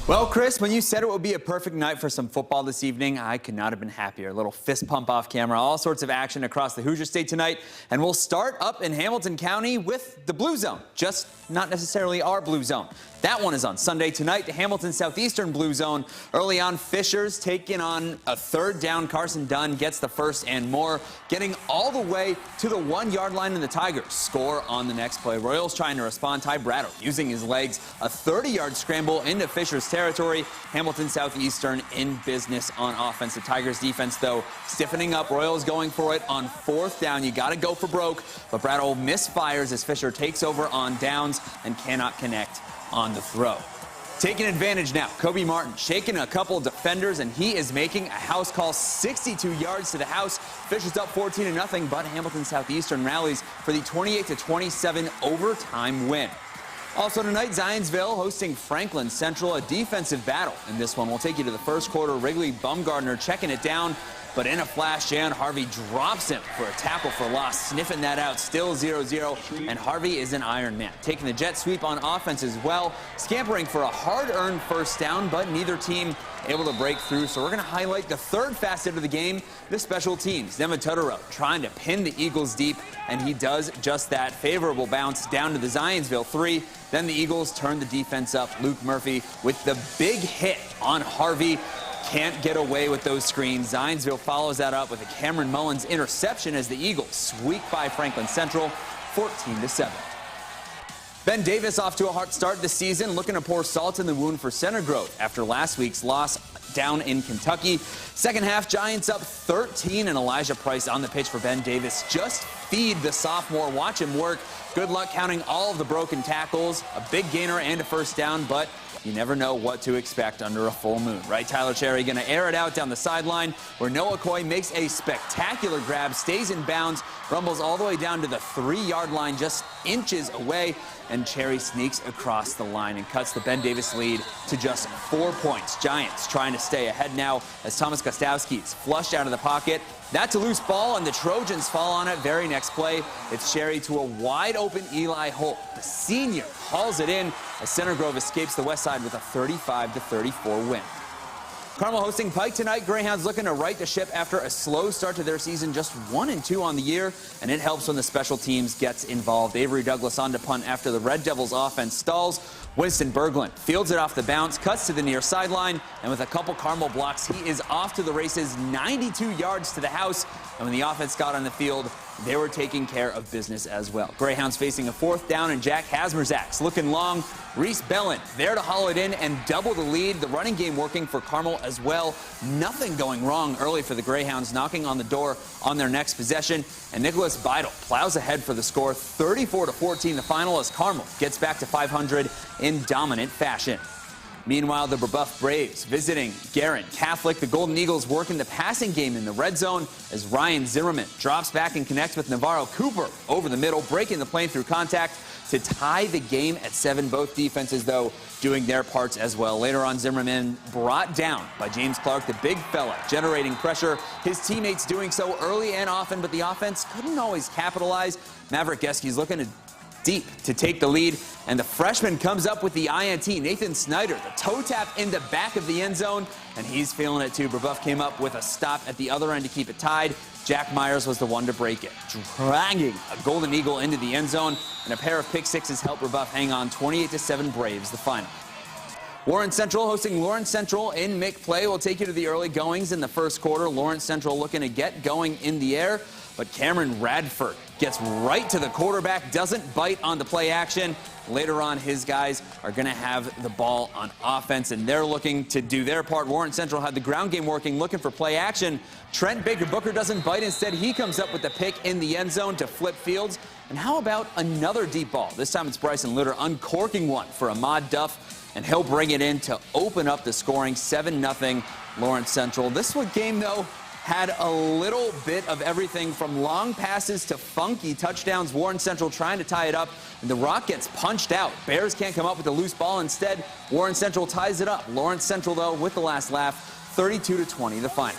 Well, Chris, when you said it would be a perfect night for some football this evening, I could not have been happier. A little fist pump off camera, all sorts of action across the Hoosier State tonight. And we'll start up in Hamilton County with the Blue Zone, just not necessarily our Blue Zone. That one is on Sunday tonight. The Hamilton Southeastern Blue Zone. Early on, Fishers taking on a third down. Carson Dunn gets the first and more, getting all the way to the 1-yard line, and the Tigers score on the next play. Royals trying to respond. Ty Bratto using his legs. A 30-yard scramble into Fishers territory. Hamilton Southeastern in business on offense. The Tigers defense, though, stiffening up. Royals going for it on 4th down. You got to go for broke, but Bratto misfires as Fisher takes over on downs and cannot connect on the throw. Taking advantage now, Kobe Martin shaking a couple defenders, and he is making a house call. 62 yards to the house. Fisher's up 14-0, but Hamilton Southeastern rallies for the 28-27 overtime win. Also tonight, Zionsville hosting Franklin Central, a defensive battle in this one. We'll take you to the first quarter. Wrigley Bumgardner checking it down, but in a flash, Jan Harvey drops him for a tackle for loss, sniffing that out. Still 0-0, and Harvey is an Iron Man, taking the jet sweep on offense as well, scampering for a hard-earned first down, but neither team able to break through. So we're going to highlight the third facet of the game, the special teams. Devin Totoro trying to pin the Eagles deep, and he does just that. Favorable bounce down to the Zionsville 3. Then the Eagles turn the defense up. Luke Murphy with the big hit on Harvey. Can't get away with those screens. Zionsville follows that up with a Cameron Mullins interception as the Eagles squeak by Franklin Central 14-7. Ben Davis off to a hot start this season, looking to pour salt in the wound for Center Grove after last week's loss down in Kentucky. Second half, Giants up 13, and Elijah Price on the pitch for Ben Davis. Just feed the sophomore. Watch him work. Good luck counting all of the broken tackles. A big gainer and a first down, but you never know what to expect under a full moon, right? Tyler Cherry going to air it out down the sideline, where Noah Coy makes a spectacular grab, stays in bounds, rumbles all the way down to the 3-yard line, just inches away, and Cherry sneaks across the line and cuts the Ben Davis lead to just 4 points. Giants trying to stay ahead now as Thomas Gostowski's flushed out of the pocket. That's a loose ball, and the Trojans fall on it. Very next play, it's Cherry to a wide-open Eli Holt. The senior hauls it in as Center Grove escapes the west side with a 35-34 win. Carmel hosting Pike tonight. Greyhounds looking to right the ship after a slow start to their season, just 1-2 on the year, and it helps when the special teams gets involved. Avery Douglas on to punt after the Red Devils offense stalls. Winston Berglund fields it off the bounce, cuts to the near sideline, and with a couple Carmel blocks, he is off to the races, 92 yards to the house. And when the offense got on the field, they were taking care of business as well. Greyhounds facing a 4th down, and Jack Hasmerzak's looking long. Reese Bellin there to haul it in and double the lead. The running game working for Carmel as well. Nothing going wrong early for the Greyhounds, knocking on the door on their next possession. And Nicholas Beidel plows ahead for the score, 34-14 the final, as Carmel gets back to 500 in dominant fashion. Meanwhile, the Brebeuf Braves visiting Guerin Catholic. The Golden Eagles working the passing game in the red zone as Ryan Zimmerman drops back and connects with Navarro Cooper over the middle, breaking the plane through contact to tie the game at 7. Both defenses, though, doing their parts as well. Later on, Zimmerman brought down by James Clark, the big fella, generating pressure. His teammates doing so early and often, but the offense couldn't always capitalize. Maverick Geske looking deep to take the lead, and the freshman comes up with the INT. Nathan Snyder, the toe tap in the back of the end zone, and he's feeling it too. Brebeuf came up with a stop at the other end to keep it tied. Jack Myers was the one to break it, dragging a Golden Eagle into the end zone, and a pair of pick sixes helped Brebeuf hang on. 28-7 Braves the final. Warren Central hosting Lawrence Central in McPlay. We'll take you to the early goings in the first quarter. Lawrence Central looking to get going in the air, but Cameron Radford gets right to the quarterback, doesn't bite on the play action. Later on, his guys are going to have the ball on offense, and they're looking to do their part. Warren Central had the ground game working, looking for play action. Trent Baker-Booker doesn't bite. Instead, he comes up with the pick in the end zone to flip fields. And how about another deep ball? This time it's Bryson Litter uncorking one for Ahmad Duff, and he'll bring it in to open up the scoring. 7-0 Lawrence Central. This game, though, had a little bit of everything from long passes to funky touchdowns. Warren Central trying to tie it up, and the rock gets punched out. Bears can't come up with a loose ball. Instead, Warren Central ties it up. Lawrence Central, though, with the last laugh, 32-20 the final.